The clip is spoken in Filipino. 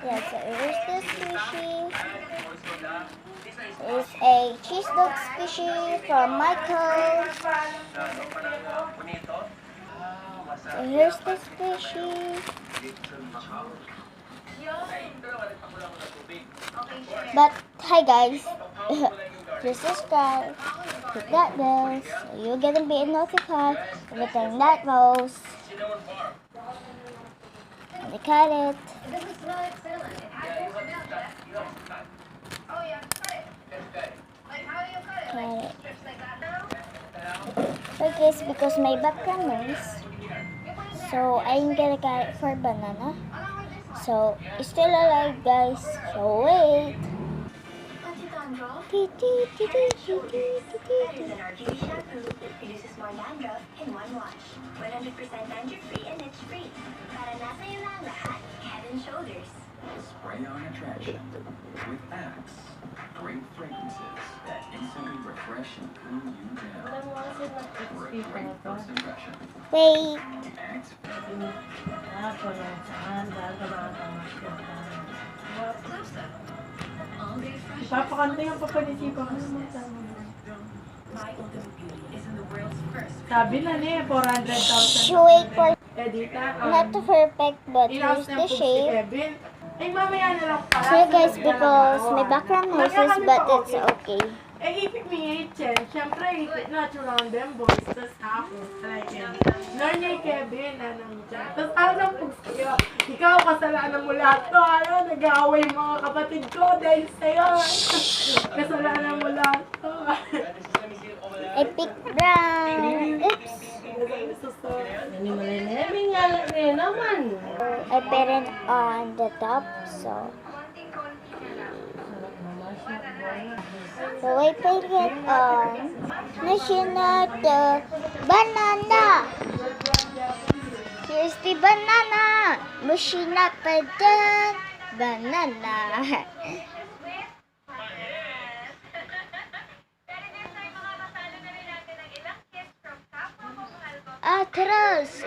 Yeah, so here's the squishy. It's a cheese dog squishy from Michael. So here's the squishy. But hi guys, please subscribe, hit that bell, so you're gonna be notified every time that goes. Look at it. Okay, it's because my background noise. So I'm gonna cut it for banana. So it's still alive, guys. So wait. That is an RG shampoo that produces more dandruff in one wash. 100% dandruff-free and itch-free. Para nasa iyo na ang lahat, Head and Shoulders. Spray-on attraction with Axe. Great fragrances that instantly refresh and cool you down. For a great first impression. Wait. Axe. Ipapakanta yung papanisipan ko naman sa sabi na niya, 400,000. Wait for Edita, not too perfect, but here's the shape. Kevin. Ay, mamaya na lang pala. So guys, because my background noises, but it's okay. Eh, ipik mi Chen. Siyempre, ipik natural them boys. Tapos ako, like, Nornay Kevin, anong dyan. Tapos alam po sa'yo, ikaw kasalanan mo lahat to. Nag-aaway mga kapatid ko dahil sa'yo. Kasalanan mo lahat to. Epic brown. Oops. I put it on the top, so I put it on. National the banana. Here's the banana. Machina pa dyan. Banana. Atras.